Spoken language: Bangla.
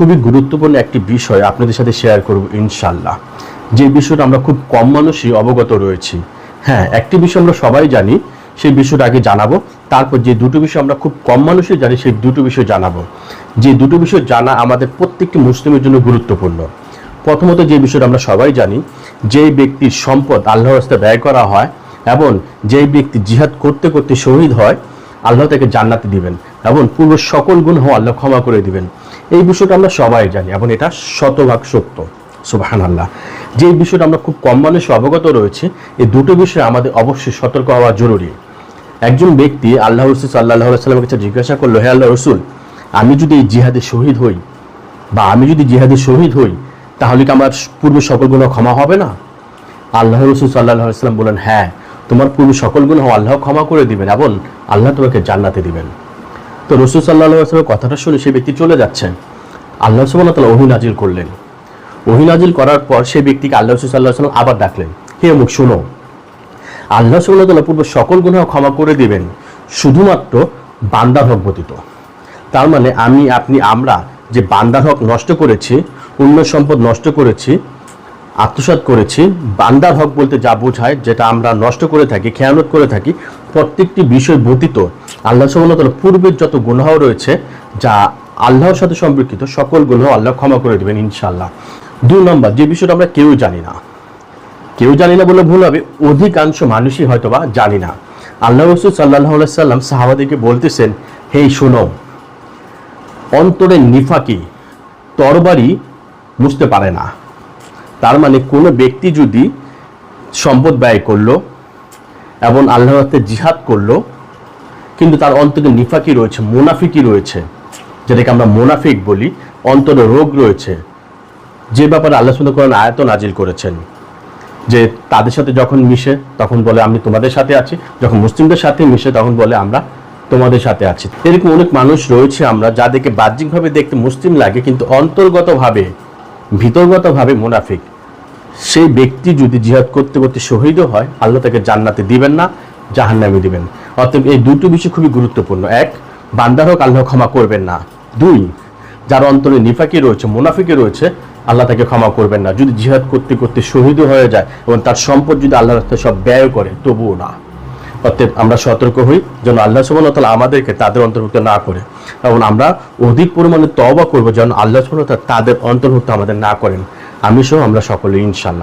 খুবই গুরুত্বপূর্ণ একটি বিষয় আপনাদের সাথে শেয়ার করব ইনশাল্লাহ। যে বিষয়টা আমরা খুব কম মানুষই অবগত রয়েছি। হ্যাঁ, একটি বিষয় আমরা সবাই জানি, সেই বিষয়টা আগে জানাবো। তারপর যে দুটো বিষয় আমরা খুব কম মানুষই জানি, সেই দুটো বিষয় জানাবো। যে দুটো বিষয় জানা আমাদের প্রত্যেকটি মুসলিমের জন্য গুরুত্বপূর্ণ। প্রথমত যে বিষয়টা আমরা সবাই জানি, যেই ব্যক্তির সম্পদ আল্লাহর রাস্তায় ব্যয় করা হয় এবং যেই ব্যক্তি জিহাদ করতে করতে শহীদ হয়, আল্লাহ তাকে জান্নাতে দিবেন এবং পূর্ব সকল গুনাহ আল্লাহ ক্ষমা করে দিবেন। এই বিষয়টা আমরা সবাই জানি এবং এটা শতভাগ সত্য। সুবহানাল্লাহ। যে বিষয়টা আমরা খুব কম মানুষ অবগত রয়েছে, এই দুটো বিষয়ে আমাদের অবশ্যই সতর্ক হওয়া জরুরি। একজন ব্যক্তি আল্লাহ রাসূল সাল্লাল্লাহু আলাইহি ওয়াসাল্লামের কাছে জিজ্ঞাসা করলো, হে আল্লাহ রাসূল, আমি যদি এই জিহাদে শহীদ হই তাহলে কি আমার পূর্বে সকল গুনাহ ক্ষমা হবে না? আল্লাহ রাসূল সাল্লাল্লাহু আলাইহি ওয়াসাল্লাম বলেন, হ্যাঁ, তোমার পূর্বে সকল গুনাহ আল্লাহ ক্ষমা করে দিবেন এবং আল্লাহ তোমাকে জান্নাতে দিবেন। তো রাসূল সাল্লাল্লাহু আলাইহি ওয়াসাল্লামের কথাটা শুনে সেই ব্যক্তি চলে যাচ্ছেন। আল্লাহ সুবহানাহু ওয়া তাআলা ওহী নাজিল করলেন। ওহী নাজিল করার পর সেই ব্যক্তিকে আল্লাহ রাসূল সাল্লাল্লাহু আলাইহি ওয়াসাল্লাম আবার ডাকলেন, হে অমুক শোনো, আল্লাহ সুবহানাহু ওয়া তাআলা পূর্বে সকল গুনাহ ক্ষমা করে দিবেন, শুধুমাত্র বান্দার হক ব্যতীত। তার মানে আমি, আপনি, আমরা যে বান্দার হক নষ্ট করেছি, অন্য সম্পদ নষ্ট করেছি, আত্মসাৎ করেছি, বান্দার হক বলতে যা বোঝায়, যেটা আমরা নষ্ট করে থাকি, খেয়ানত করে থাকি, প্রত্যেকটি বিষয় ব্যতীত আল্লাহ সুবহানাহু ওয়া তাআলা পূর্বের যত গুনাহ রয়েছে, যা আল্লাহর সাথে সম্পর্কিত, সকল গুনাহ আল্লাহ ক্ষমা করে দেবেন ইনশাআল্লাহ। 2 নম্বর যে বিষয়টা আমরা কেউ জানি না বলে ভুল হবে, অধিকাংশ মানুষই হয়তোবা জানি না। আল্লাহ রাসূল সাল্লাল্লাহু আলাইহি ওয়াসাল্লাম সাহাবাদেরকে বলতেছেন, হে শোনো, অন্তরের নিফাকি তরবারি বুঝতে পারে না। তার মানে কোনো ব্যক্তি যদি সম্পদ ব্যয় করলো এবং আল্লাহর রাস্তায় জিহাদ করলো, কিন্তু তার অন্তরে নিফাকি রয়েছে, মুনাফিকি রয়েছে, যেটাকে আমরা মুনাফিক বলি, অন্তরে রোগ রয়েছে, যে ব্যাপারে আল্লাহ সুবহানাহু ওয়া তাআলা আয়াত নাজিল করেছেন যে তাদের সাথে যখন মিশে তখন বলে আমি তোমাদের সাথে আছি, যখন মুসলিমদের সাথে মিশে তখন বলে আমরা তোমাদের সাথে আছি। এরকম অনেক মানুষ রয়েছে আমরা যাদেরকে বাহ্যিকভাবে দেখতে মুসলিম লাগে, কিন্তু অন্তর্গতভাবে, ভিতরগতভাবে মুনাফিক। সেই ব্যক্তি যদি জিহাদ করতে করতে শহীদও হয়, আল্লাহ তাকে জান্নাতে দিবেন না, জাহান্নামে দিবেন। অতএব এই দুটো বিষয় খুবই গুরুত্বপূর্ণ। 1, বান্দার হক আল্লাহ ক্ষমা করবেন না। 2, যার অন্তরে নিফাকি রয়েছে, মুনাফিকি রয়েছে, আল্লাহ তাকে ক্ষমা করবেন না। যদি জিহাদ করতে করতে শহীদও হয়ে যায় এবং তার সম্পদ যদি আল্লাহর রাস্তায় সব ব্যয় করে, তবুও না। অতএব আমরা সতর্ক হই যেন আল্লাহ সুবহানাহু ওয়া তাআলা আমাদেরকে তাদের অন্তর্ভুক্ত না করে, এবং আমরা অধিক পরিমাণে তওবা করব যেন আল্লাহ সুবহানাহু ওয়া তাআলা তাদের অন্তর্ভুক্ত আমাদের না করেন। আমি সহ আমরা সকলে ইনশাআল্লাহ।